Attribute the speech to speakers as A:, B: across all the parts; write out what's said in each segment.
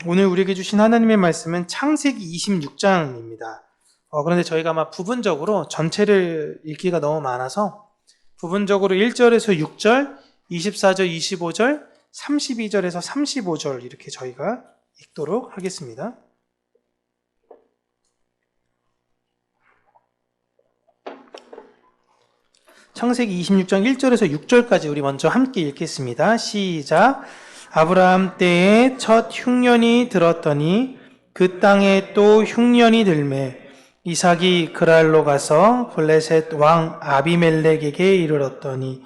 A: 오늘 우리에게 주신 하나님의 말씀은 창세기 26장입니다. 그런데 저희가 아마 부분적으로 전체를 읽기가 너무 많아서 부분적으로 1절에서 6절, 24절, 25절, 32절에서 35절 이렇게 저희가 읽도록 하겠습니다. 창세기 26장 1절에서 6절까지 우리 먼저 함께 읽겠습니다. 시작. 아브라함 때에 첫 흉년이 들었더니 그 땅에 또 흉년이 들매 이삭이 그랄로 가서 블레셋 왕 아비멜렉에게 이르렀더니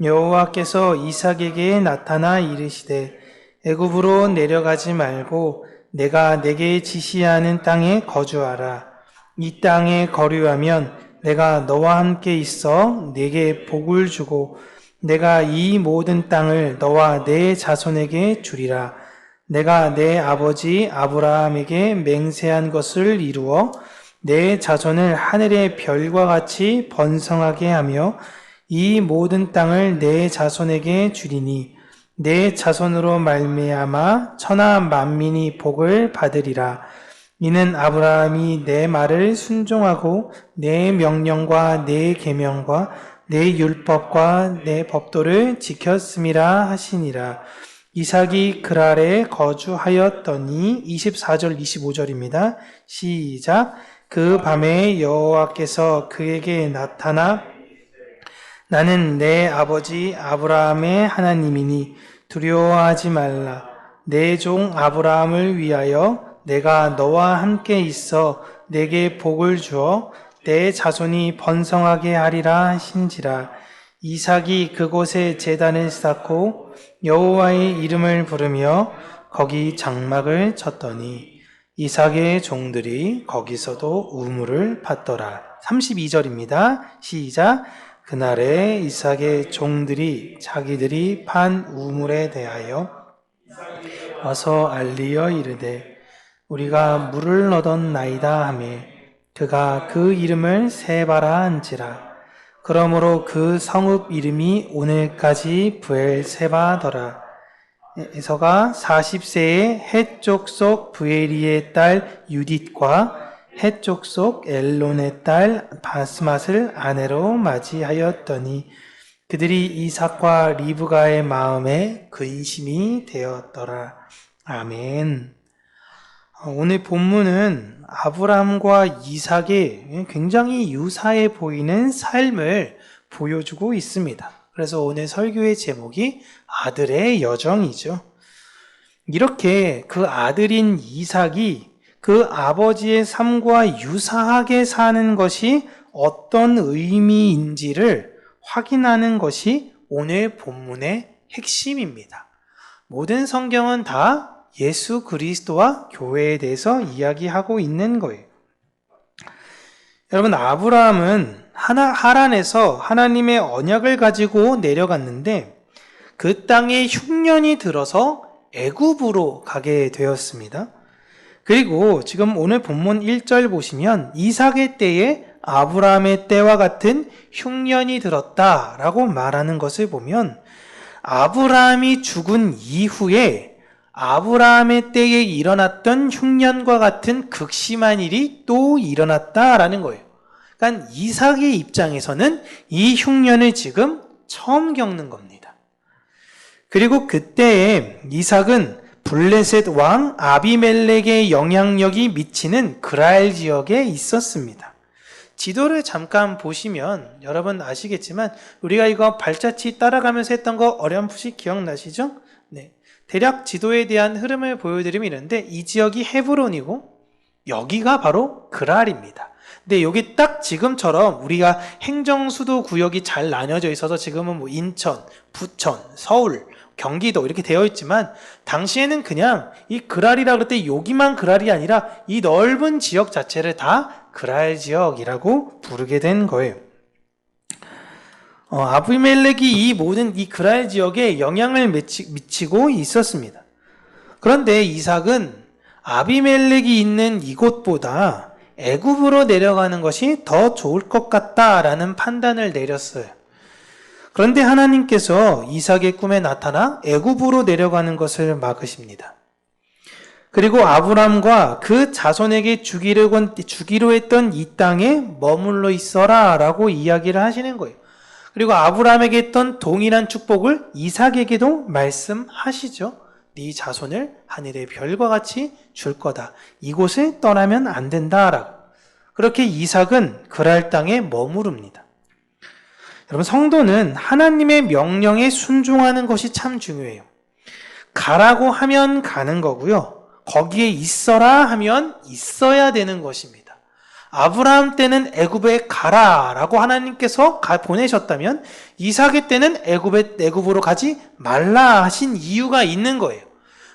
A: 여호와께서 이삭에게 나타나 이르시되 애굽으로 내려가지 말고 내가 내게 지시하는 땅에 거주하라. 이 땅에 거류하면 내가 너와 함께 있어 내게 복을 주고 내가 이 모든 땅을 너와 내 자손에게 주리라. 내가 내 아버지 아브라함에게 맹세한 것을 이루어 내 자손을 하늘의 별과 같이 번성하게 하며 이 모든 땅을 내 자손에게 주리니 내 자손으로 말미암아 천하 만민이 복을 받으리라. 이는 아브라함이 내 말을 순종하고 내 명령과 내 계명과 내 율법과 내 법도를 지켰음이라 하시니라. 이삭이 그랄에 거주하였더니 24절 25절입니다. 시작. 그 밤에 여호와께서 그에게 나타나 나는 내 아버지 아브라함의 하나님이니 두려워하지 말라. 내 종 아브라함을 위하여 내가 너와 함께 있어 내게 복을 주어 내 자손이 번성하게 하리라 하신지라. 이삭이 그곳에 제단을 쌓고 여호와의 이름을 부르며 거기 장막을 쳤더니 이삭의 종들이 거기서도 우물을 팠더라. 32절입니다. 시작. 그날에 이삭의 종들이 자기들이 판 우물에 대하여 와서 알리어 이르되 우리가 물을 얻었 나이다 하매 그가 그 이름을 세바라 한지라. 그러므로 그 성읍 이름이 오늘까지 브엘세바더라. 에서가 40세에 헷 쪽 브에리의 딸 유딧과 헷 쪽 엘론의 딸 바스맛을 아내로 맞이하였더니 그들이 이삭과 리브가의 마음에 근심이 되었더라. 아멘. 오늘 본문은 아브라함과 이삭의 굉장히 유사해 보이는 삶을 보여주고 있습니다. 그래서 오늘 설교의 제목이 아들의 여정이죠. 이렇게 그 아들인 이삭이 그 아버지의 삶과 유사하게 사는 것이 어떤 의미인지를 확인하는 것이 오늘 본문의 핵심입니다. 모든 성경은 다 예수 그리스도와 교회에 대해서 이야기하고 있는 거예요. 여러분, 아브라함은 하란에서 하나님의 언약을 가지고 내려갔는데 그 땅에 흉년이 들어서 애굽으로 가게 되었습니다. 그리고 지금 오늘 본문 1절 보시면 이삭의 때에 아브라함의 때와 같은 흉년이 들었다라고 말하는 것을 보면 아브라함이 죽은 이후에 아브라함의 때에 일어났던 흉년과 같은 극심한 일이 또 일어났다라는 거예요. 그러니까 이삭의 입장에서는 이 흉년을 지금 처음 겪는 겁니다. 그리고 그때에 이삭은 블레셋 왕 아비멜렉의 영향력이 미치는 그랄 지역에 있었습니다. 지도를 잠깐 보시면 여러분 아시겠지만 우리가 이거 발자취 따라가면서 했던 거 어렴풋이 기억나시죠? 네. 대략 지도에 대한 흐름을 보여드리면 이런데 이 지역이 헤브론이고 여기가 바로 그랄입니다. 근데 여기 딱 지금처럼 우리가 행정수도 구역이 잘 나뉘어져 있어서 지금은 뭐 인천, 부천, 서울, 경기도 이렇게 되어 있지만 당시에는 그냥 이 그랄이라 그럴 때 여기만 그랄이 아니라 이 넓은 지역 자체를 다 그랄 지역이라고 부르게 된 거예요. 아비멜렉이 이 모든 이 그랄 지역에 영향을 미치고 있었습니다. 그런데 이삭은 아비멜렉이 있는 이곳보다 애굽으로 내려가는 것이 더 좋을 것 같다라는 판단을 내렸어요. 그런데 하나님께서 이삭의 꿈에 나타나 애굽으로 내려가는 것을 막으십니다. 그리고 아브람과 그 자손에게 주기로 했던 이 땅에 머물러 있어라 라고 이야기를 하시는 거예요. 그리고 아브람에게 했던 동일한 축복을 이삭에게도 말씀하시죠. 네 자손을 하늘의 별과 같이 줄 거다. 이곳을 떠나면 안 된다라고. 그렇게 이삭은 그랄 땅에 머무릅니다. 여러분, 성도는 하나님의 명령에 순종하는 것이 참 중요해요. 가라고 하면 가는 거고요. 거기에 있어라 하면 있어야 되는 것입니다. 아브라함 때는 애굽에 가라라고 하나님께서 보내셨다면 이삭의 때는 애굽으로 가지 말라 하신 이유가 있는 거예요.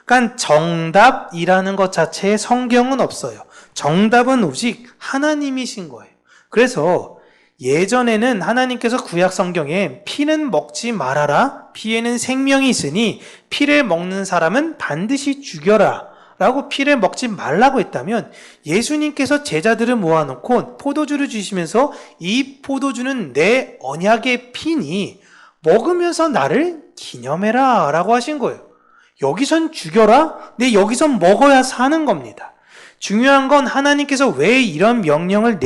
A: 그러니까 정답이라는 것 자체에 성경은 없어요. 정답은 오직 하나님이신 거예요. 그래서 예전에는 하나님께서 구약 성경에 피는 먹지 말아라, 피에는 생명이 있으니 피를 먹는 사람은 반드시 죽여라 라고 피를 먹지 말라고 했다면, 예수님께서 제자들을 모아놓고 포도주를 주시면서 이 포도주는 내 언약의 피니 먹으면서 나를 기념해라 라고 하신 거예요. 여기선 죽여라? 네, 여기선 먹어야 사는 겁니다. 중요한 건 하나님께서 왜 이런 명령을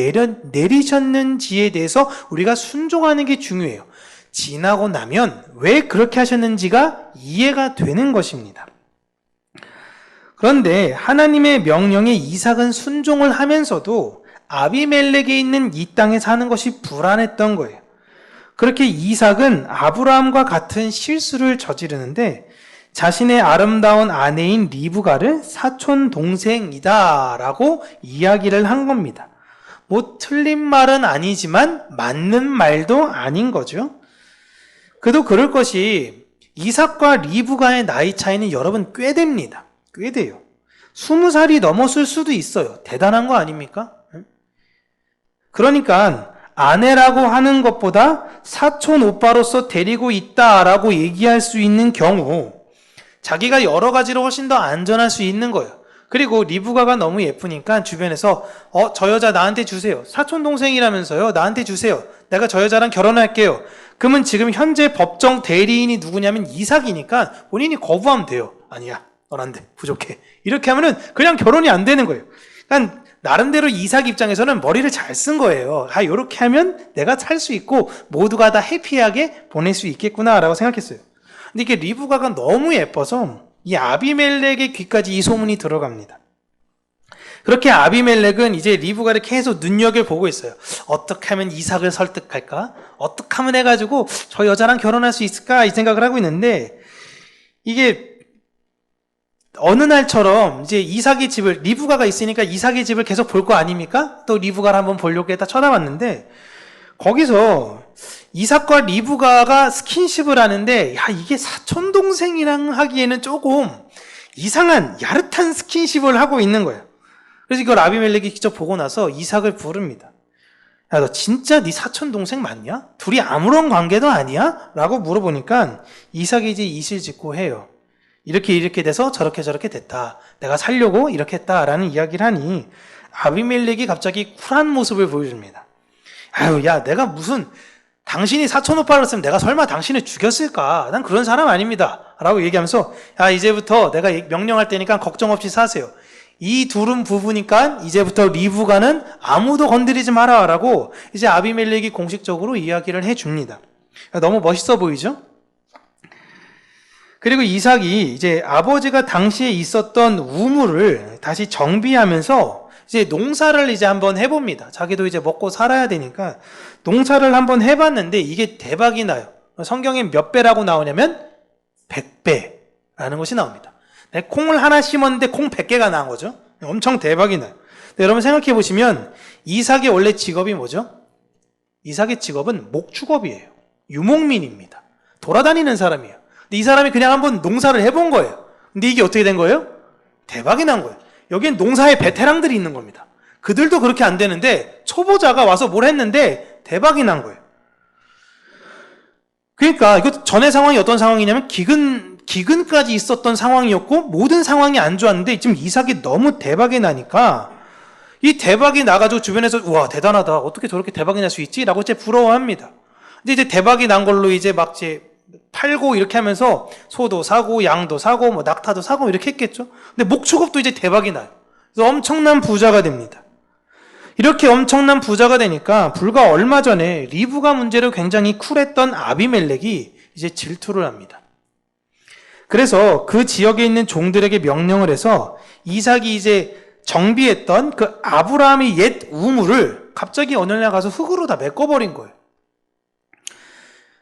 A: 내리셨는지에 대해서 우리가 순종하는 게 중요해요. 지나고 나면 왜 그렇게 하셨는지가 이해가 되는 것입니다. 그런데 하나님의 명령에 이삭은 순종을 하면서도 아비멜렉에 있는 이 땅에 사는 것이 불안했던 거예요. 그렇게 이삭은 아브라함과 같은 실수를 저지르는데 자신의 아름다운 아내인 리브가를 사촌 동생이다 라고 이야기를 한 겁니다. 뭐 틀린 말은 아니지만 맞는 말도 아닌 거죠. 그도 그럴 것이 이삭과 리브가의 나이 차이는 여러분 꽤 됩니다. 꽤 돼요. 20살이 넘었을 수도 있어요. 대단한 거 아닙니까? 그러니까 아내라고 하는 것보다 사촌 오빠로서 데리고 있다라고 얘기할 수 있는 경우 자기가 여러 가지로 훨씬 더 안전할 수 있는 거예요. 그리고 리브가가 너무 예쁘니까 주변에서 저 여자 나한테 주세요. 사촌 동생이라면서요. 나한테 주세요. 내가 저 여자랑 결혼할게요. 그러면 지금 현재 법정 대리인이 누구냐면 이삭이니까 본인이 거부하면 돼요. 아니야, 넌 안 돼. 부족해. 이렇게 하면은 그냥 결혼이 안 되는 거예요. 그러니까 나름대로 이삭 입장에서는 머리를 잘 쓴 거예요. 이렇게 하면 내가 살 수 있고 모두가 다 해피하게 보낼 수 있겠구나라고 생각했어요. 근데 이게 리브가가 너무 예뻐서 이 아비멜렉의 귀까지 이 소문이 들어갑니다. 그렇게 아비멜렉은 이제 리브가를 계속 눈여겨보고 있어요. 어떻게 하면 이삭을 설득할까? 어떻게 하면 해가지고 저 여자랑 결혼할 수 있을까? 이 생각을 하고 있는데, 이게 어느 날처럼 이제 이삭의 집을, 리브가가 있으니까 이삭의 집을 계속 볼 거 아닙니까? 또 리브가를 한번 보려고 했다 쳐다봤는데, 거기서 이삭과 리브가가 스킨십을 하는데, 이게 사촌동생이랑 하기에는 조금 이상한 야릇한 스킨십을 하고 있는 거예요. 그래서 이걸 아비멜렉이 직접 보고 나서 이삭을 부릅니다. 야, 너 진짜 네 사촌동생 맞냐? 둘이 아무런 관계도 아니야? 라고 물어보니까 이삭이 이제 이실 짓고 해요. 이렇게 돼서 저렇게 됐다. 내가 살려고 이렇게 했다라는 이야기를 하니 아비멜렉이 갑자기 쿨한 모습을 보여줍니다. 야, 내가 무슨 당신이 사촌 오빠였으면 내가 설마 당신을 죽였을까? 난 그런 사람 아닙니다. 라고 얘기하면서 이제부터 내가 명령할 테니까 걱정 없이 사세요. 이 둘은 부부니까 이제부터 리브가는 아무도 건드리지 마라 라고 이제 아비멜렉이 공식적으로 이야기를 해줍니다. 너무 멋있어 보이죠? 그리고 이삭이 이제 아버지가 당시에 있었던 우물을 다시 정비하면서 이제 농사를 이제 한번 해봅니다. 자기도 이제 먹고 살아야 되니까 농사를 한번 해봤는데 이게 대박이 나요. 성경에 몇 배라고 나오냐면 100배라는 것이 나옵니다. 콩을 하나 심었는데 콩 100개가 나온 거죠. 엄청 대박이 나요. 여러분 생각해 보시면 이삭의 원래 직업이 뭐죠? 이삭의 직업은 목축업이에요. 유목민입니다. 돌아다니는 사람이에요. 근데 이 사람이 그냥 한번 농사를 해본 거예요. 근데 이게 어떻게 된 거예요? 대박이 난 거예요. 여기엔 농사의 베테랑들이 있는 겁니다. 그들도 그렇게 안 되는데 초보자가 와서 뭘 했는데 대박이 난 거예요. 그러니까 이거 전의 상황이 어떤 상황이냐면 기근까지 있었던 상황이었고 모든 상황이 안 좋았는데 지금 이삭이 너무 대박이 나니까 이 대박이 나가지고 주변에서 우와 대단하다 어떻게 저렇게 대박이 날 수 있지? 라고 이제 부러워합니다. 근데 이제 대박이 난 걸로 이제 막 팔고 이렇게 하면서 소도 사고 양도 사고 뭐 낙타도 사고 이렇게 했겠죠. 근데 목축업도 이제 대박이 나요. 그래서 엄청난 부자가 됩니다. 이렇게 엄청난 부자가 되니까 불과 얼마 전에 리브가 문제로 굉장히 쿨했던 아비멜렉이 이제 질투를 합니다. 그래서 그 지역에 있는 종들에게 명령을 해서 이삭이 이제 정비했던 그 아브라함의 옛 우물을 갑자기 어느 날 가서 흙으로 다 메꿔버린 거예요.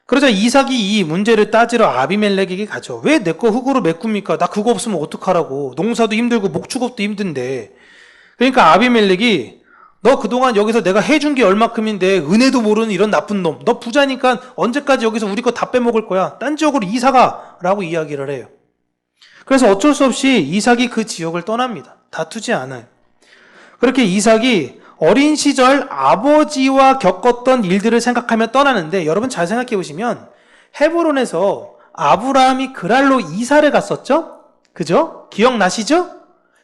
A: 그러자 이삭이 이 문제를 따지러 아비멜렉에게 가죠. 왜 내 거 흙으로 메꿉니까? 나 그거 없으면 어떡하라고. 농사도 힘들고 목축업도 힘든데. 그러니까 아비멜렉이 너 그동안 여기서 내가 해준 게 얼마큼인데 은혜도 모르는 이런 나쁜 놈. 너 부자니까 언제까지 여기서 우리 거 다 빼먹을 거야. 딴 지역으로 이사 가. 라고 이야기를 해요. 그래서 어쩔 수 없이 이삭이 그 지역을 떠납니다. 다투지 않아요. 그렇게 이삭이 어린 시절 아버지와 겪었던 일들을 생각하며 떠나는데 여러분 잘 생각해 보시면 헤브론에서 아브라함이 그랄로 이사를 갔었죠? 그죠? 기억나시죠?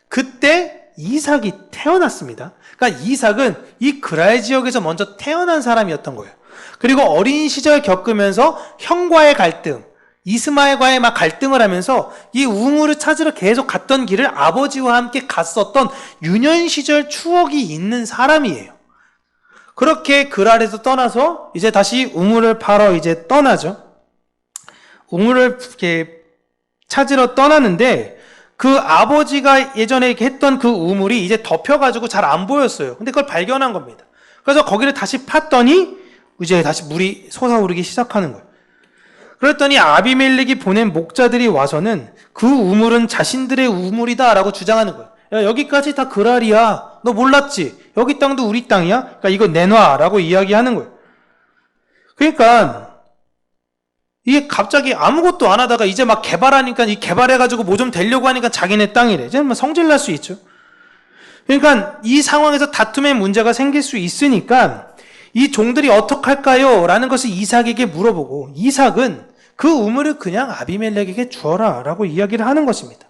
A: 그때 이삭이 태어났습니다. 그러니까 이삭은 이 그랄 지역에서 먼저 태어난 사람이었던 거예요. 그리고 어린 시절 겪으면서 형과의 갈등, 이스마엘과의 막 갈등을 하면서 이 우물을 찾으러 계속 갔던 길을 아버지와 함께 갔었던 유년 시절 추억이 있는 사람이에요. 그렇게 그랄에서 떠나서 이제 다시 우물을 파러 이제 떠나죠. 우물을 이렇게 찾으러 떠나는데 그 아버지가 예전에 했던 그 우물이 이제 덮여가지고 잘 안 보였어요. 근데 그걸 발견한 겁니다. 그래서 거기를 다시 팠더니 이제 다시 물이 솟아오르기 시작하는 거예요. 그랬더니 아비멜렉이 보낸 목자들이 와서는 그 우물은 자신들의 우물이다 라고 주장하는 거예요. 야, 여기까지 다 그랄이야. 너 몰랐지? 여기 땅도 우리 땅이야? 그러니까 이거 내놔 라고 이야기하는 거예요. 그러니까 이게 갑자기 아무것도 안 하다가 이제 막 개발하니까 이 개발해가지고 뭐 좀 되려고 하니까 자기네 땅이래. 이제 뭐 성질날 수 있죠. 그러니까 이 상황에서 다툼의 문제가 생길 수 있으니까 이 종들이 어떡할까요? 라는 것을 이삭에게 물어보고 이삭은 그 우물을 그냥 아비멜렉에게 주어라 라고 이야기를 하는 것입니다.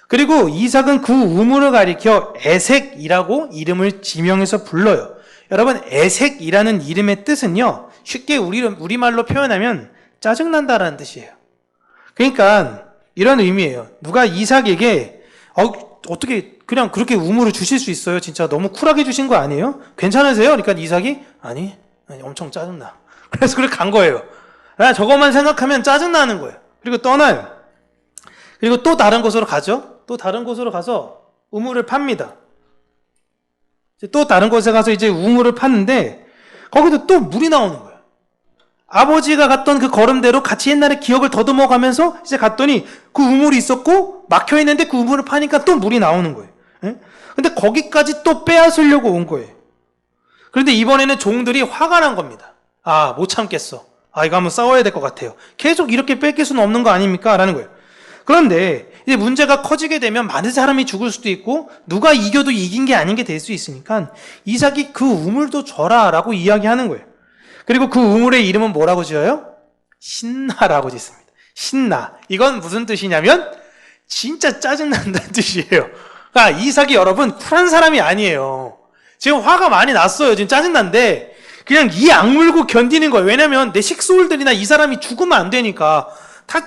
A: 그리고 이삭은 그 우물을 가리켜 에색이라고 이름을 지명해서 불러요. 여러분 에색이라는 이름의 뜻은요 쉽게 우리말로 표현하면 짜증난다라는 뜻이에요. 그러니까 이런 의미예요. 누가 이삭에게 어떻게 그냥 그렇게 우물을 주실 수 있어요? 진짜 너무 쿨하게 주신 거 아니에요? 괜찮으세요? 그러니까 이삭이 아니 엄청 짜증나. 그래서 그렇게 간 거예요. 저것만 생각하면 짜증나는 거예요. 그리고 떠나요. 그리고 또 다른 곳으로 가죠. 또 다른 곳으로 가서 우물을 팝니다. 또 다른 곳에 가서 이제 우물을 팠는데 거기도 또 물이 나오는 거예요. 아버지가 갔던 그 걸음대로 같이 옛날에 기억을 더듬어 가면서 이제 갔더니 그 우물이 있었고 막혀 있는데 그 우물을 파니까 또 물이 나오는 거예요. 근데 거기까지 또 빼앗으려고 온 거예요. 그런데 이번에는 종들이 화가 난 겁니다. 못 참겠어. 이거 한번 싸워야 될 것 같아요. 계속 이렇게 뺏길 수는 없는 거 아닙니까? 라는 거예요. 그런데 이제 문제가 커지게 되면 많은 사람이 죽을 수도 있고 누가 이겨도 이긴 게 아닌 게 될 수 있으니까 이삭이 그 우물도 줘라 라고 이야기하는 거예요. 그리고 그 우물의 이름은 뭐라고 지어요? 신나라고 짓습니다. 신나. 이건 무슨 뜻이냐면 진짜 짜증난다는 뜻이에요. 그러니까 이삭이 여러분 쿨한 사람이 아니에요. 지금 화가 많이 났어요. 지금 짜증난데 그냥 이 악물고 견디는 거예요. 왜냐면 내 식소울들이나 이 사람이 죽으면 안 되니까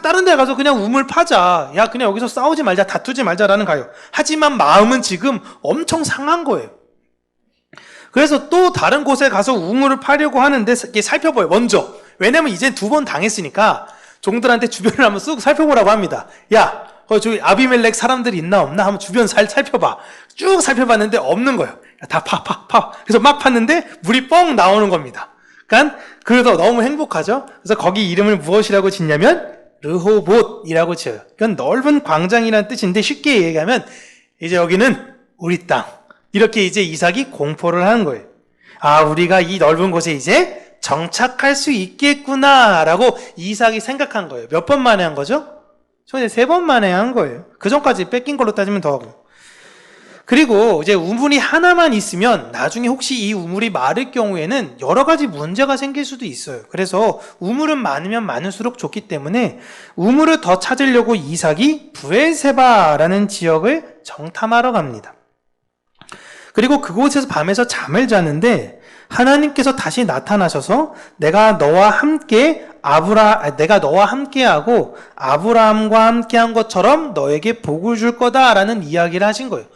A: 다른 데 가서 그냥 우물 파자. 야 그냥 여기서 싸우지 말자. 다투지 말자라는 거예요. 하지만 마음은 지금 엄청 상한 거예요. 그래서 또 다른 곳에 가서 우물을 파려고 하는데 살펴봐요. 먼저. 왜냐면 이제 2번 당했으니까 종들한테 주변을 한번 쓱 살펴보라고 합니다. 야 저기 아비멜렉 사람들이 있나 없나 한번 주변 살펴봐. 쭉 살펴봤는데 없는 거예요. 다 파. 그래서 막 팠는데 물이 뻥 나오는 겁니다. 그러니까 그래서 너무 행복하죠. 그래서 거기 이름을 무엇이라고 짓냐면 르호봇이라고 지어요. 그건 넓은 광장이라는 뜻인데 쉽게 얘기하면 이제 여기는 우리 땅. 이렇게 이제 이삭이 공포를 하는 거예요. 우리가 이 넓은 곳에 이제 정착할 수 있겠구나라고 이삭이 생각한 거예요. 몇 번 만에 한 거죠? 저는 3번 만에 한 거예요. 그 전까지 뺏긴 걸로 따지면 더하고. 그리고 이제 우물이 하나만 있으면 나중에 혹시 이 우물이 마를 경우에는 여러 가지 문제가 생길 수도 있어요. 그래서 우물은 많으면 많을수록 좋기 때문에 우물을 더 찾으려고 이삭이 브엘세바라는 지역을 정탐하러 갑니다. 그리고 그곳에서 밤에서 잠을 자는데 하나님께서 다시 나타나셔서 내가 너와 함께하고 아브라함과 함께한 것처럼 너에게 복을 줄 거다라는 이야기를 하신 거예요.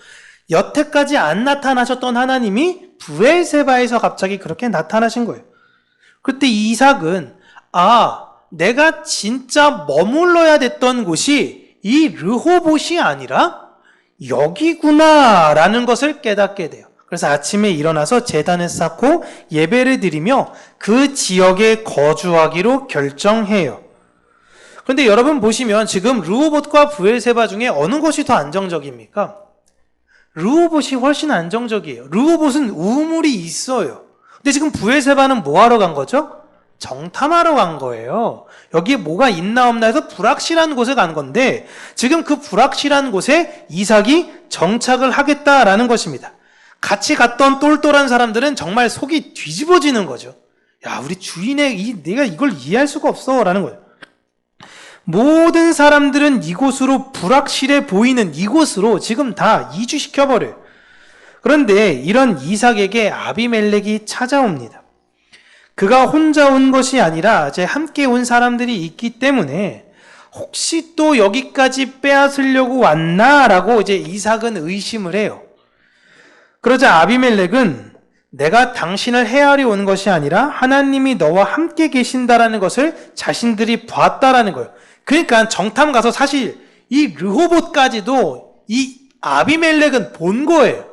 A: 여태까지 안 나타나셨던 하나님이 브엘세바에서 갑자기 그렇게 나타나신 거예요. 그때 이삭은 내가 진짜 머물러야 됐던 곳이 이 르호봇이 아니라 여기구나라는 것을 깨닫게 돼요. 그래서 아침에 일어나서 제단을 쌓고 예배를 드리며 그 지역에 거주하기로 결정해요. 그런데 여러분 보시면 지금 르호봇과 브엘세바 중에 어느 것이 더 안정적입니까? 르호봇이 훨씬 안정적이에요. 르호봇은 우물이 있어요. 근데 지금 브엘세바는 뭐 하러 간 거죠? 정탐하러 간 거예요. 여기에 뭐가 있나 없나 해서 불확실한 곳에 간 건데 지금 그 불확실한 곳에 이삭이 정착을 하겠다라는 것입니다. 같이 갔던 똘똘한 사람들은 정말 속이 뒤집어지는 거죠. 야, 우리 내가 이걸 이해할 수가 없어 라는 거예요. 모든 사람들은 이곳으로 불확실해 보이는 이곳으로 지금 다 이주시켜버려요. 그런데 이런 이삭에게 아비멜렉이 찾아옵니다. 그가 혼자 온 것이 아니라 함께 온 사람들이 있기 때문에 혹시 또 여기까지 빼앗으려고 왔나라고 이삭은 의심을 해요. 그러자 아비멜렉은 내가 당신을 해하려 온 것이 아니라 하나님이 너와 함께 계신다라는 것을 자신들이 봤다라는 거예요. 그러니까 정탐 가서 사실 이 르호봇까지도 이 아비멜렉은 본 거예요.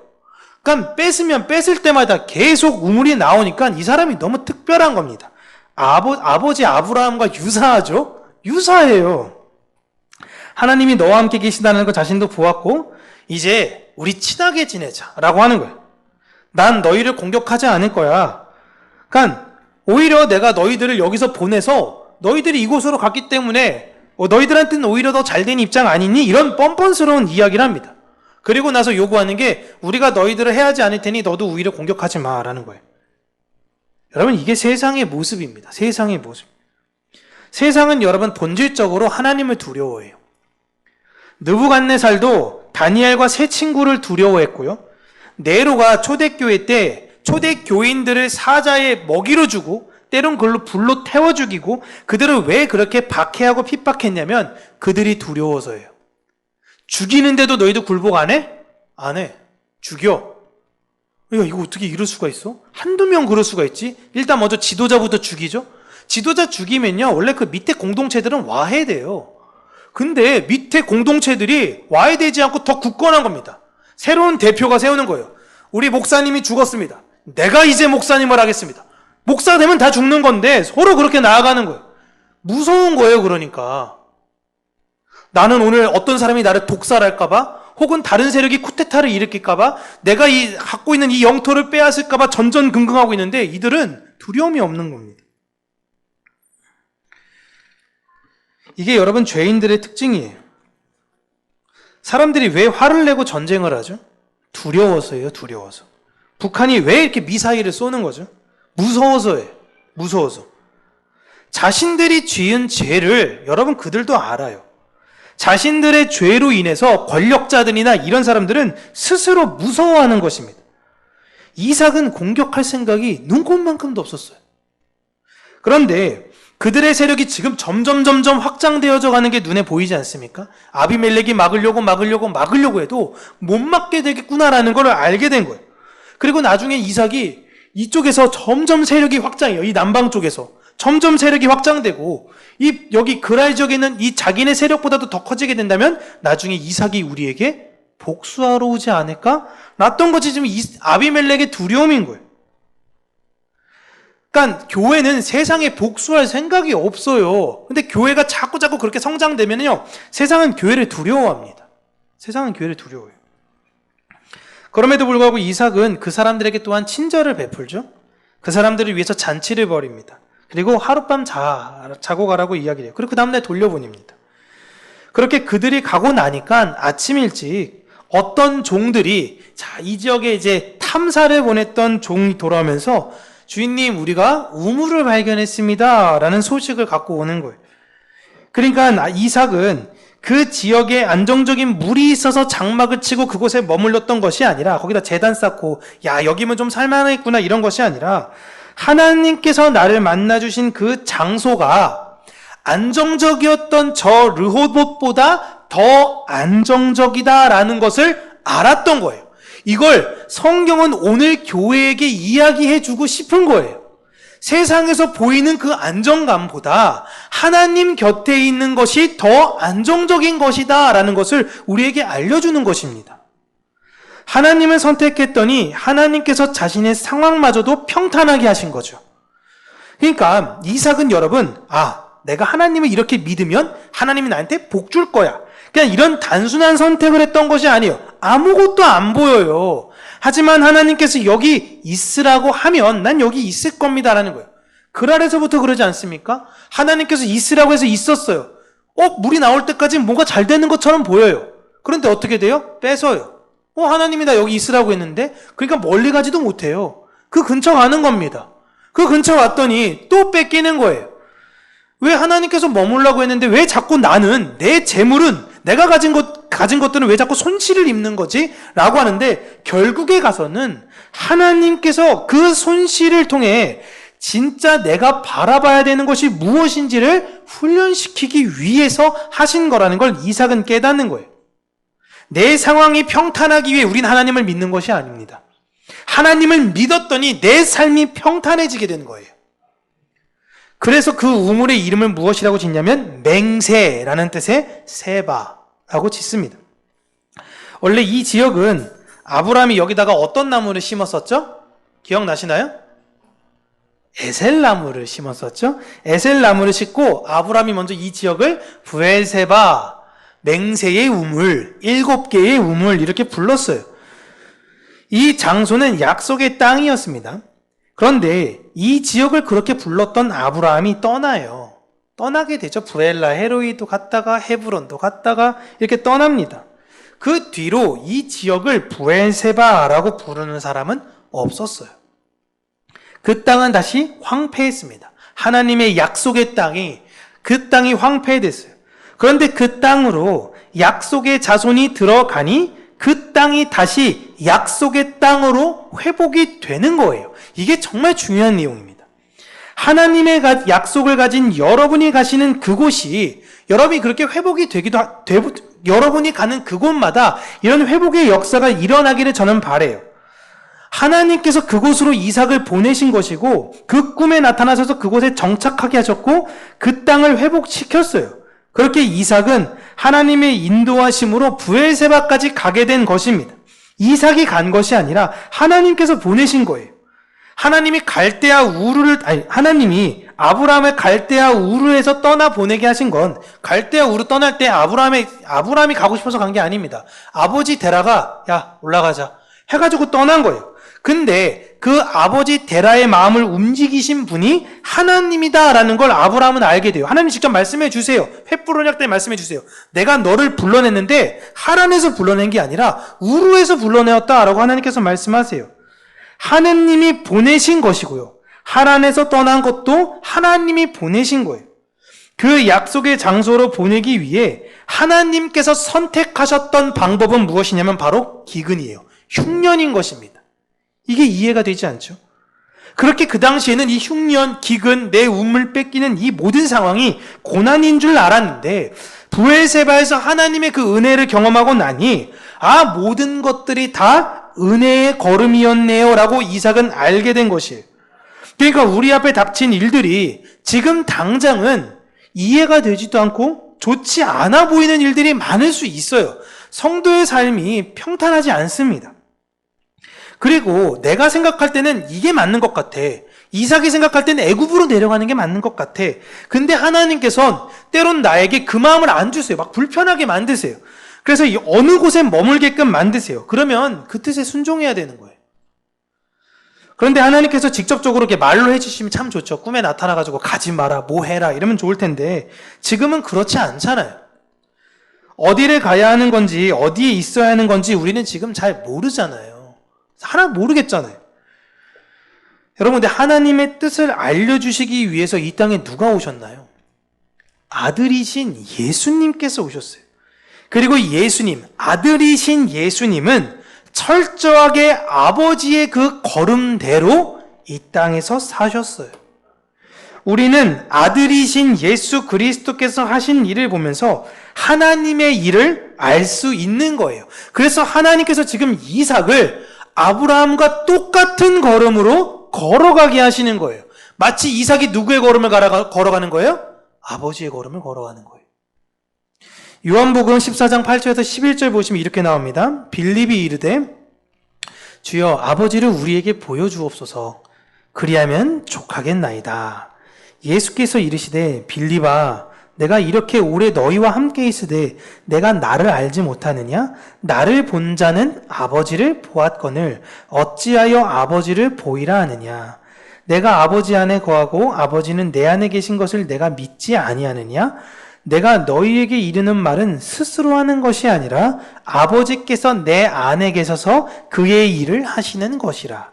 A: 그러니까 뺏으면 뺏을 때마다 계속 우물이 나오니까 이 사람이 너무 특별한 겁니다. 아버지 아브라함과 유사하죠? 유사해요. 하나님이 너와 함께 계시다는 거 자신도 보았고 이제 우리 친하게 지내자라고 하는 거예요. 난 너희를 공격하지 않을 거야. 그러니까 오히려 내가 너희들을 여기서 보내서 너희들이 이곳으로 갔기 때문에 너희들한테는 오히려 더 잘된 입장 아니니? 이런 뻔뻔스러운 이야기를 합니다. 그리고 나서 요구하는 게 우리가 너희들을 해하지 않을 테니 너도 오히려 공격하지 마라는 거예요. 여러분 이게 세상의 모습입니다. 세상의 모습. 세상은 여러분 본질적으로 하나님을 두려워해요. 느부갓네살도 다니엘과 세 친구를 두려워했고요. 네로가 초대교회 때 초대교인들을 사자의 먹이로 주고 때론 그걸로 불로 태워 죽이고 그들을 왜 그렇게 박해하고 핍박했냐면 그들이 두려워서예요. 죽이는데도 너희도 굴복 안 해? 안 해. 죽여. 야, 이거 어떻게 이럴 수가 있어? 한두 명 그럴 수가 있지? 일단 먼저 지도자부터 죽이죠? 지도자 죽이면요, 원래 그 밑에 공동체들은 와해돼요. 근데 밑에 공동체들이 와해되지 않고 더 굳건한 겁니다. 새로운 대표가 세우는 거예요. 우리 목사님이 죽었습니다. 내가 이제 목사님을 하겠습니다. 목사 되면 다 죽는 건데 서로 그렇게 나아가는 거예요. 무서운 거예요, 그러니까. 나는 오늘 어떤 사람이 나를 독살할까봐 혹은 다른 세력이 쿠데타를 일으킬까봐 내가 갖고 있는 이 영토를 빼앗을까봐 전전긍긍하고 있는데 이들은 두려움이 없는 겁니다. 이게 여러분 죄인들의 특징이에요. 사람들이 왜 화를 내고 전쟁을 하죠? 두려워서예요, 두려워서. 북한이 왜 이렇게 미사일을 쏘는 거죠? 무서워서예요. 무서워서. 자신들이 지은 죄를 여러분 그들도 알아요. 자신들의 죄로 인해서 권력자들이나 이런 사람들은 스스로 무서워하는 것입니다. 이삭은 공격할 생각이 눈꼽만큼도 없었어요. 그런데 그들의 세력이 지금 점점 확장되어져 가는 게 눈에 보이지 않습니까? 아비멜렉이 막으려고 해도 못 막게 되겠구나라는 걸 알게 된 거예요. 그리고 나중에 이삭이 이쪽에서 점점 세력이 확장해요. 이 남방 쪽에서 점점 세력이 확장되고 여기 그랄 지역에는 이 자기네 세력보다도 더 커지게 된다면 나중에 이삭이 우리에게 복수하러 오지 않을까? 놨던 것이 지금 아비멜렉의 두려움인 거예요. 그러니까 교회는 세상에 복수할 생각이 없어요. 근데 교회가 자꾸 그렇게 성장되면요, 세상은 교회를 두려워합니다. 세상은 교회를 두려워해요. 그럼에도 불구하고 이삭은 그 사람들에게 또한 친절을 베풀죠. 그 사람들을 위해서 잔치를 벌입니다. 그리고 하룻밤 자고 가라고 이야기를 해요. 그리고 그 다음날 돌려보냅니다. 그렇게 그들이 가고 나니까 아침 일찍 어떤 종들이 이 지역에 이제 탐사를 보냈던 종이 돌아오면서 주인님, 우리가 우물을 발견했습니다 라는 소식을 갖고 오는 거예요. 그러니까 이삭은 그 지역에 안정적인 물이 있어서 장막을 치고 그곳에 머물렀던 것이 아니라 거기다 제단 쌓고 야 여기면 좀 살만하겠구나 이런 것이 아니라 하나님께서 나를 만나주신 그 장소가 안정적이었던 저 르호봇보다 더 안정적이다라는 것을 알았던 거예요. 이걸 성경은 오늘 교회에게 이야기해주고 싶은 거예요. 세상에서 보이는 그 안정감보다 하나님 곁에 있는 것이 더 안정적인 것이다 라는 것을 우리에게 알려주는 것입니다. 하나님을 선택했더니 하나님께서 자신의 상황마저도 평탄하게 하신 거죠. 그러니까 이삭은 여러분, 내가 하나님을 이렇게 믿으면 하나님이 나한테 복 줄 거야. 그냥 이런 단순한 선택을 했던 것이 아니에요. 아무것도 안 보여요. 하지만 하나님께서 여기 있으라고 하면 난 여기 있을 겁니다라는 거예요. 글 아래서부터 그러지 않습니까? 하나님께서 있으라고 해서 있었어요. 물이 나올 때까지 뭔가 잘 되는 것처럼 보여요. 그런데 어떻게 돼요? 뺏어요. 하나님이 나 여기 있으라고 했는데 그러니까 멀리 가지도 못해요. 그 근처 가는 겁니다. 그 근처 왔더니 또 뺏기는 거예요. 왜 하나님께서 머물라고 했는데 왜 자꾸 나는 내 재물은 내가 가진 것들은 왜 자꾸 손실을 입는 거지? 라고 하는데 결국에 가서는 하나님께서 그 손실을 통해 진짜 내가 바라봐야 되는 것이 무엇인지를 훈련시키기 위해서 하신 거라는 걸 이삭은 깨닫는 거예요. 내 상황이 평탄하기 위해 우린 하나님을 믿는 것이 아닙니다. 하나님을 믿었더니 내 삶이 평탄해지게 되는 거예요. 그래서 그 우물의 이름을 무엇이라고 짓냐면 맹세라는 뜻의 세바라고 짓습니다. 원래 이 지역은 아브라함이 여기다가 어떤 나무를 심었었죠? 기억나시나요? 에셀나무를 심었었죠? 에셀나무를 심고 아브라함이 먼저 이 지역을 브엘세바, 맹세의 우물, 7개의 우물 이렇게 불렀어요. 이 장소는 약속의 땅이었습니다. 그런데 이 지역을 그렇게 불렀던 아브라함이 떠나요. 떠나게 되죠. 브엘라, 헤로이도 갔다가 헤브론도 갔다가 이렇게 떠납니다. 그 뒤로 이 지역을 브엘세바라고 부르는 사람은 없었어요. 그 땅은 다시 황폐했습니다. 하나님의 약속의 땅이 그 땅이 황폐됐어요. 그런데 그 땅으로 약속의 자손이 들어가니 그 땅이 다시 약속의 땅으로 회복이 되는 거예요. 이게 정말 중요한 내용입니다. 하나님의 약속을 가진 여러분이 가시는 그곳이 여러분이 그렇게 회복이 여러분이 가는 그곳마다 이런 회복의 역사가 일어나기를 저는 바라요. 하나님께서 그곳으로 이삭을 보내신 것이고 그 꿈에 나타나셔서 그곳에 정착하게 하셨고 그 땅을 회복시켰어요. 그렇게 이삭은 하나님의 인도하심으로 브엘세바까지 가게 된 것입니다. 이삭이 간 것이 아니라 하나님께서 보내신 거예요. 하나님이 아브라함을 갈대아 우르에서 떠나 보내게 하신 건 갈대아 우르 떠날 때 아브라함이 가고 싶어서 간 게 아닙니다. 아버지 데라가 야 올라가자 해가지고 떠난 거예요. 근데 그 아버지 데라의 마음을 움직이신 분이 하나님이다라는 걸 아브라함은 알게 돼요. 하나님 직접 말씀해 주세요. 횃불 언약 때 말씀해 주세요. 내가 너를 불러냈는데 하란에서 불러낸 게 아니라 우르에서 불러내었다라고 하나님께서 말씀하세요. 하느님이 보내신 것이고요. 하란에서 떠난 것도 하나님이 보내신 거예요. 그 약속의 장소로 보내기 위해 하나님께서 선택하셨던 방법은 무엇이냐면 바로 기근이에요. 흉년인 것입니다. 이게 이해가 되지 않죠? 그렇게 그 당시에는 이 흉년, 기근, 내 우물 뺏기는 이 모든 상황이 고난인 줄 알았는데 브엘세바에서 하나님의 그 은혜를 경험하고 나니 모든 것들이 다 은혜의 걸음이었네요 라고 이삭은 알게 된 것이에요. 그러니까 우리 앞에 닥친 일들이 지금 당장은 이해가 되지도 않고 좋지 않아 보이는 일들이 많을 수 있어요. 성도의 삶이 평탄하지 않습니다. 그리고 내가 생각할 때는 이게 맞는 것 같아. 이삭이 생각할 때는 애굽으로 내려가는 게 맞는 것 같아. 근데 하나님께서는 때론 나에게 그 마음을 안 주세요. 막 불편하게 만드세요. 그래서 어느 곳에 머물게끔 만드세요. 그러면 그 뜻에 순종해야 되는 거예요. 그런데 하나님께서 직접적으로 이렇게 말로 해주시면 참 좋죠. 꿈에 나타나가지고 가지 마라, 뭐 해라 이러면 좋을 텐데 지금은 그렇지 않잖아요. 어디를 가야 하는 건지 어디에 있어야 하는 건지 우리는 지금 잘 모르잖아요. 하나 모르겠잖아요. 여러분, 근데 하나님의 뜻을 알려주시기 위해서 이 땅에 누가 오셨나요? 아들이신 예수님께서 오셨어요. 그리고 예수님, 아들이신 예수님은 철저하게 아버지의 그 걸음대로 이 땅에서 사셨어요. 우리는 아들이신 예수 그리스도께서 하신 일을 보면서 하나님의 일을 알 수 있는 거예요. 그래서 하나님께서 지금 이삭을 아브라함과 똑같은 걸음으로 걸어가게 하시는 거예요. 마치 이삭이 누구의 걸음을 걸어가는 거예요? 아버지의 걸음을 걸어가는 거예요. 요한복음 14장 8절에서 11절 보시면 이렇게 나옵니다. 빌립이 이르되 주여 아버지를 우리에게 보여주옵소서. 그리하면 족하겠나이다. 예수께서 이르시되 빌립아 내가 이렇게 오래 너희와 함께 있으되 내가 나를 알지 못하느냐? 나를 본 자는 아버지를 보았거늘 어찌하여 아버지를 보이라 하느냐? 내가 아버지 안에 거하고 아버지는 내 안에 계신 것을 내가 믿지 아니하느냐? 내가 너희에게 이르는 말은 스스로 하는 것이 아니라 아버지께서 내 안에 계셔서 그의 일을 하시는 것이라.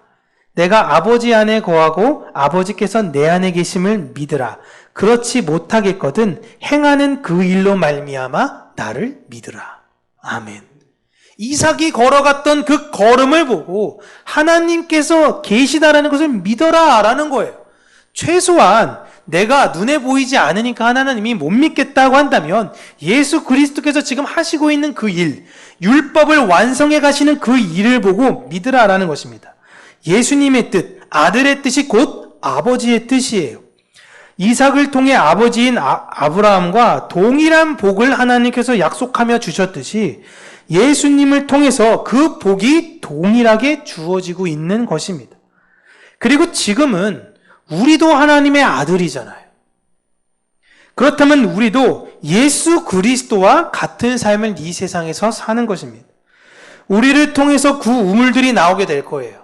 A: 내가 아버지 안에 거하고 아버지께서 내 안에 계심을 믿으라. 그렇지 못하겠거든 행하는 그 일로 말미암아 나를 믿으라. 아멘. 이삭이 걸어갔던 그 걸음을 보고 하나님께서 계시다라는 것을 믿어라 라는 거예요. 최소한 내가 눈에 보이지 않으니까 하나님이 못 믿겠다고 한다면 예수 그리스도께서 지금 하시고 있는 그 일, 율법을 완성해 가시는 그 일을 보고 믿으라라는 것입니다. 예수님의 뜻, 아들의 뜻이 곧 아버지의 뜻이에요. 이삭을 통해 아버지인 아브라함과 동일한 복을 하나님께서 약속하며 주셨듯이 예수님을 통해서 그 복이 동일하게 주어지고 있는 것입니다. 그리고 지금은 우리도 하나님의 아들이잖아요. 그렇다면 우리도 예수 그리스도와 같은 삶을 이 세상에서 사는 것입니다. 우리를 통해서 그 우물들이 나오게 될 거예요.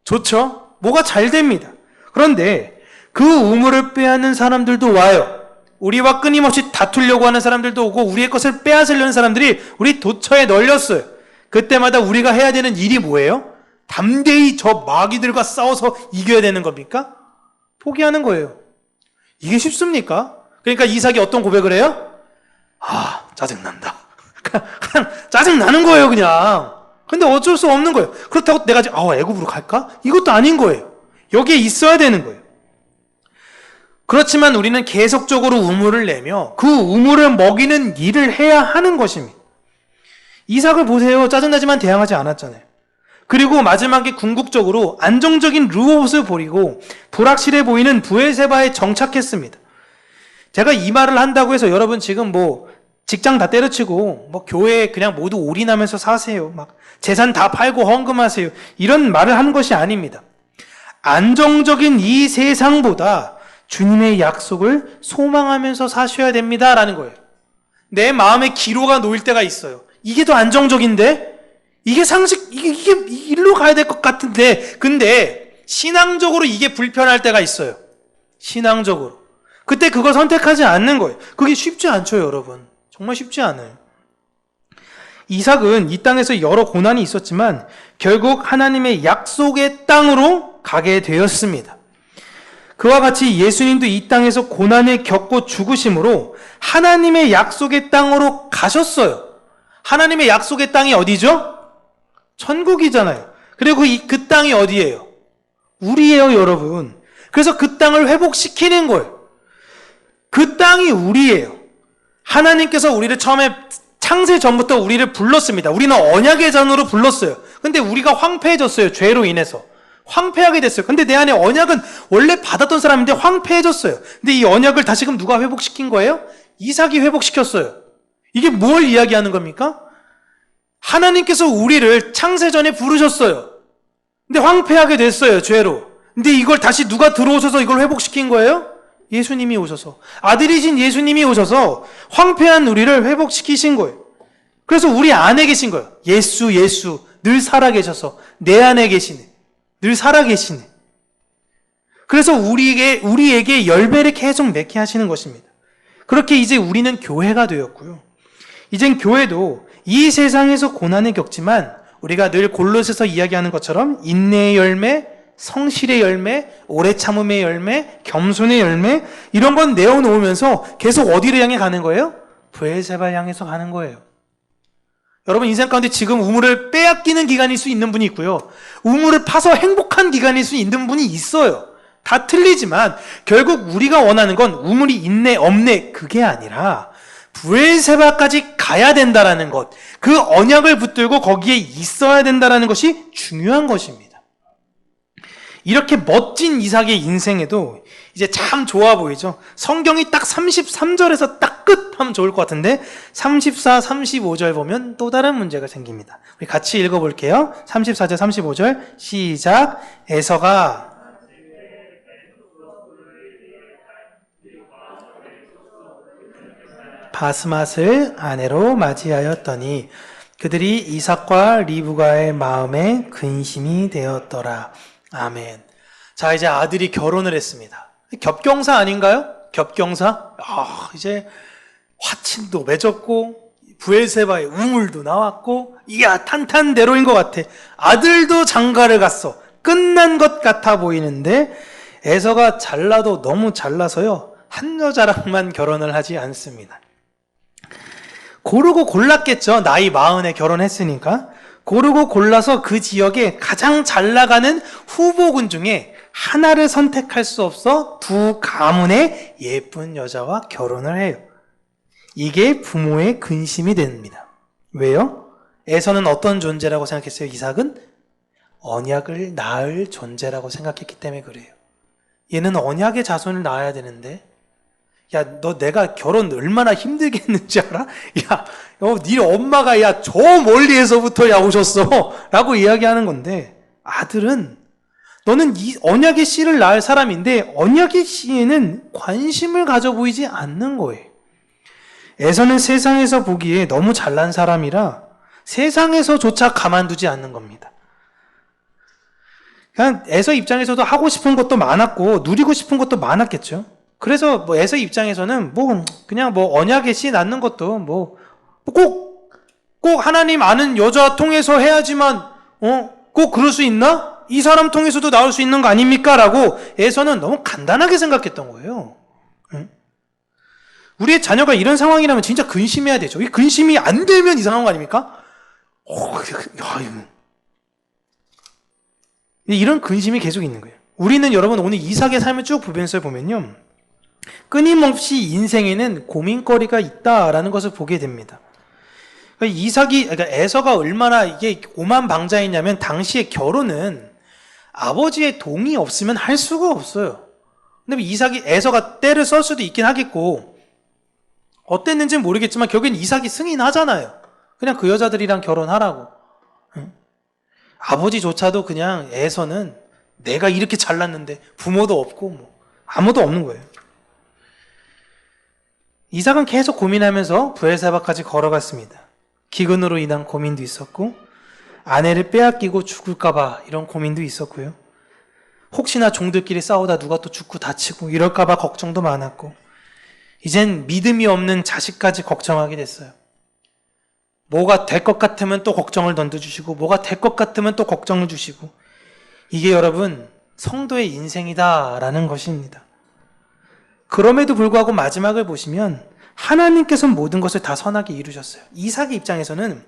A: 좋죠? 뭐가 잘 됩니다. 그런데 그 우물을 빼앗는 사람들도 와요. 우리와 끊임없이 다투려고 하는 사람들도 오고 우리의 것을 빼앗으려는 사람들이 우리 도처에 널렸어요. 그때마다 우리가 해야 되는 일이 뭐예요? 담대히 저 마귀들과 싸워서 이겨야 되는 겁니까? 포기하는 거예요. 이게 쉽습니까? 그러니까 이삭이 어떤 고백을 해요? 짜증난다. 그냥 짜증나는 거예요, 그냥. 근데 어쩔 수 없는 거예요. 그렇다고 내가 애굽으로 갈까? 이것도 아닌 거예요. 여기에 있어야 되는 거예요. 그렇지만 우리는 계속적으로 우물을 내며 그 우물을 먹이는 일을 해야 하는 것입니다. 이삭을 보세요. 짜증나지만 대항하지 않았잖아요. 그리고 마지막에 궁극적으로 안정적인 르옷을 버리고 불확실해 보이는 브엘세바에 정착했습니다. 제가 이 말을 한다고 해서 여러분 지금 직장 다 때려치고 교회에 그냥 모두 올인하면서 사세요. 막 재산 다 팔고 헌금하세요. 이런 말을 하는 것이 아닙니다. 안정적인 이 세상보다 주님의 약속을 소망하면서 사셔야 됩니다라는 거예요. 내 마음에 기로가 놓일 때가 있어요. 이게 더 안정적인데? 이게 이게 일로 가야 될 것 같은데, 근데 신앙적으로 이게 불편할 때가 있어요. 신앙적으로. 그때 그걸 선택하지 않는 거예요. 그게 쉽지 않죠, 여러분. 정말 쉽지 않아요. 이삭은 이 땅에서 여러 고난이 있었지만 결국 하나님의 약속의 땅으로 가게 되었습니다. 그와 같이 예수님도 이 땅에서 고난을 겪고 죽으심으로 하나님의 약속의 땅으로 가셨어요. 하나님의 약속의 땅이 어디죠? 천국이잖아요. 그리고 그 땅이 어디예요? 우리예요, 여러분. 그래서 그 땅을 회복시키는 거예요. 그 땅이 우리예요. 하나님께서 우리를 처음에 창세 전부터 우리를 불렀습니다. 우리는 언약의 잔으로 불렀어요. 근데 우리가 황폐해졌어요. 죄로 인해서. 황폐하게 됐어요. 근데 내 안에 언약은 원래 받았던 사람인데 황폐해졌어요. 근데 이 언약을 다시금 누가 회복시킨 거예요? 이삭이 회복시켰어요. 이게 뭘 이야기하는 겁니까? 하나님께서 우리를 창세전에 부르셨어요. 근데 황폐하게 됐어요, 죄로. 근데 이걸 다시 누가 들어오셔서 이걸 회복시킨 거예요? 예수님이 오셔서. 아들이신 예수님이 오셔서 황폐한 우리를 회복시키신 거예요. 그래서 우리 안에 계신 거예요. 예수, 늘 살아계셔서 내 안에 계시네. 늘 살아계시네. 그래서 우리에게 열매를 계속 맺게 하시는 것입니다. 그렇게 이제 우리는 교회가 되었고요. 이젠 교회도 이 세상에서 고난을 겪지만 우리가 늘 골로새서 이야기하는 것처럼 인내의 열매, 성실의 열매, 오래 참음의 열매, 겸손의 열매 이런 건 내어놓으면서 계속 어디를 향해 가는 거예요? 브엘세바를 향해서 가는 거예요. 여러분 인생 가운데 지금 우물을 빼앗기는 기간일 수 있는 분이 있고요. 우물을 파서 행복한 기간일 수 있는 분이 있어요. 다 틀리지만 결국 우리가 원하는 건 우물이 있네 없네 그게 아니라 브엘세바까지 가야 된다라는 것, 그 언약을 붙들고 거기에 있어야 된다라는 것이 중요한 것입니다. 이렇게 멋진 이삭의 인생에도 이제 참 좋아 보이죠. 성경이 딱 33절에서 딱 끝하면 좋을 것 같은데 34, 35절 보면 또 다른 문제가 생깁니다. 우리 같이 읽어볼게요. 34절, 35절 시작. 에서가 바스맛을 아내로 맞이하였더니 그들이 이삭과 리브가의 마음에 근심이 되었더라. 아멘. 자, 이제 아들이 결혼을 했습니다. 겹경사 아닌가요? 겹경사? 이제 화친도 맺었고 브엘세바의 우물도 나왔고 이야 탄탄대로인 것 같아. 아들도 장가를 갔어. 끝난 것 같아 보이는데 에서가 잘나도 너무 잘나서요. 한 여자랑만 결혼을 하지 않습니다. 고르고 골랐겠죠. 나이 40에 결혼했으니까. 고르고 골라서 그 지역에 가장 잘 나가는 후보군 중에 하나를 선택할 수 없어 두 가문의 예쁜 여자와 결혼을 해요. 이게 부모의 근심이 됩니다. 왜요? 에서는 어떤 존재라고 생각했어요? 이삭은 언약을 낳을 존재라고 생각했기 때문에 그래요. 얘는 언약의 자손을 낳아야 되는데 야, 너 내가 결혼 얼마나 힘들게 했는지 알아? 야, 네 엄마가 저 멀리에서부터 오셨어 라고 이야기하는 건데 아들은 너는 이 언약의 씨를 낳을 사람인데 언약의 씨에는 관심을 가져 보이지 않는 거예요. 에서는 세상에서 보기에 너무 잘난 사람이라 세상에서조차 가만두지 않는 겁니다. 그냥 에서 입장에서도 하고 싶은 것도 많았고 누리고 싶은 것도 많았겠죠. 그래서 에서 입장에서는 그냥 언약의 씨 낳는 것도 꼭 하나님 아는 여자 통해서 해야지만 꼭 그럴 수 있나? 이 사람 통해서도 나올 수 있는 거 아닙니까? 라고 에서는 너무 간단하게 생각했던 거예요. 우리의 자녀가 이런 상황이라면 진짜 근심해야 되죠. 이 근심이 안 되면 이상한 거 아닙니까? 이런 근심이 계속 있는 거예요. 우리는 여러분 오늘 이삭의 삶을 쭉 보면서 보면요. 끊임없이 인생에는 고민거리가 있다라는 것을 보게 됩니다. 그러니까 에서가 얼마나 이게 오만방자했냐면 당시에 결혼은 아버지의 동의 없으면 할 수가 없어요. 근데 에서가 때를 쓸 수도 있긴 하겠고 어땠는지는 모르겠지만 결국엔 이삭이 승인하잖아요. 그냥 그 여자들이랑 결혼하라고. 아버지조차도 그냥 에서는 내가 이렇게 잘났는데 부모도 없고 아무도 없는 거예요. 이삭은 계속 고민하면서 브엘세바까지 걸어갔습니다. 기근으로 인한 고민도 있었고 아내를 빼앗기고 죽을까봐 이런 고민도 있었고요. 혹시나 종들끼리 싸우다 누가 또 죽고 다치고 이럴까봐 걱정도 많았고 이젠 믿음이 없는 자식까지 걱정하게 됐어요. 뭐가 될 것 같으면 또 걱정을 던져주시고 뭐가 될 것 같으면 또 걱정을 주시고 이게 여러분 성도의 인생이다라는 것입니다. 그럼에도 불구하고 마지막을 보시면 하나님께서 모든 것을 다 선하게 이루셨어요. 이삭의 입장에서는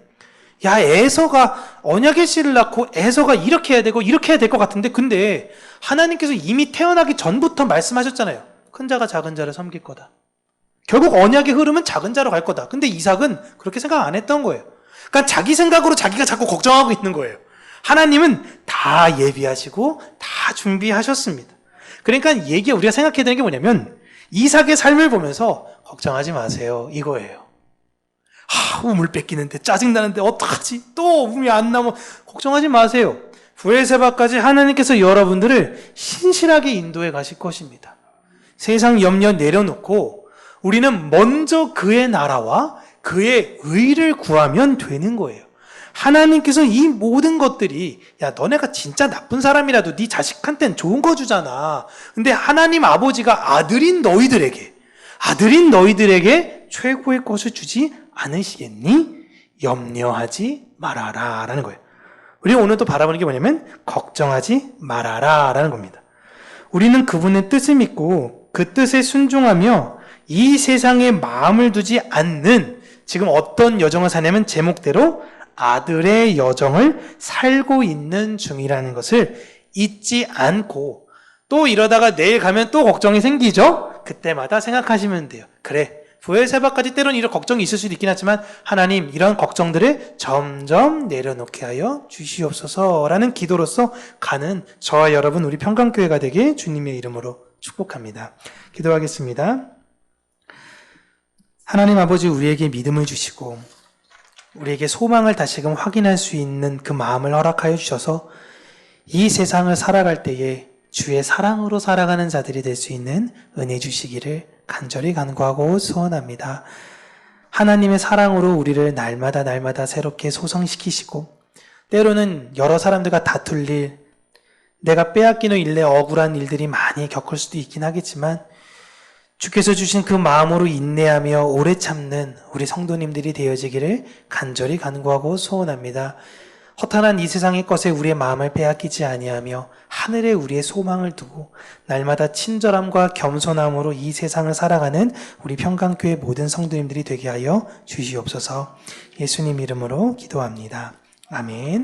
A: 에서가 언약의 씨를 낳고 에서가 이렇게 해야 되고 이렇게 해야 될 것 같은데 근데 하나님께서 이미 태어나기 전부터 말씀하셨잖아요. 큰 자가 작은 자를 섬길 거다. 결국 언약의 흐름은 작은 자로 갈 거다. 근데 이삭은 그렇게 생각 안 했던 거예요. 그러니까 자기 생각으로 자기가 자꾸 걱정하고 있는 거예요. 하나님은 다 예비하시고 다 준비하셨습니다. 그러니까 우리가 생각해야 되는 게 뭐냐면 이삭의 삶을 보면서 걱정하지 마세요. 이거예요. 우물 뺏기는데 짜증나는데 어떡하지? 또 우물이 안 나면 걱정하지 마세요. 브엘세바까지 하나님께서 여러분들을 신실하게 인도해 가실 것입니다. 세상 염려 내려놓고 우리는 먼저 그의 나라와 그의 의를 구하면 되는 거예요. 하나님께서 이 모든 것들이 너네가 진짜 나쁜 사람이라도 네 자식한테는 좋은 거 주잖아. 근데 하나님 아버지가 아들인 너희들에게 최고의 것을 주지 않으시겠니? 염려하지 말아라 라는 거예요. 우리가 오늘 또 바라보는 게 뭐냐면 걱정하지 말아라 라는 겁니다. 우리는 그분의 뜻을 믿고 그 뜻에 순종하며 이 세상에 마음을 두지 않는 지금 어떤 여정을 사냐면 제목대로 아들의 여정을 살고 있는 중이라는 것을 잊지 않고, 또 이러다가 내일 가면 또 걱정이 생기죠? 그때마다 생각하시면 돼요. 그래, 부엘세바까지 때론 이런 걱정이 있을 수도 있긴 하지만 하나님, 이런 걱정들을 점점 내려놓게 하여 주시옵소서라는 기도로서 가는 저와 여러분, 우리 평강교회가 되길 주님의 이름으로 축복합니다. 기도하겠습니다. 하나님 아버지, 우리에게 믿음을 주시고 우리에게 소망을 다시금 확인할 수 있는 그 마음을 허락하여 주셔서 이 세상을 살아갈 때에 주의 사랑으로 살아가는 자들이 될 수 있는 은혜 주시기를 간절히 간구하고 소원합니다. 하나님의 사랑으로 우리를 날마다 새롭게 소성시키시고, 때로는 여러 사람들과 다툴 일, 내가 빼앗기는 일에 억울한 일들이 많이 겪을 수도 있긴 하겠지만 주께서 주신 그 마음으로 인내하며 오래 참는 우리 성도님들이 되어지기를 간절히 간구하고 소원합니다. 허탄한 이 세상의 것에 우리의 마음을 빼앗기지 아니하며 하늘에 우리의 소망을 두고 날마다 친절함과 겸손함으로 이 세상을 살아가는 우리 평강교회 모든 성도님들이 되게 하여 주시옵소서. 예수님 이름으로 기도합니다. 아멘.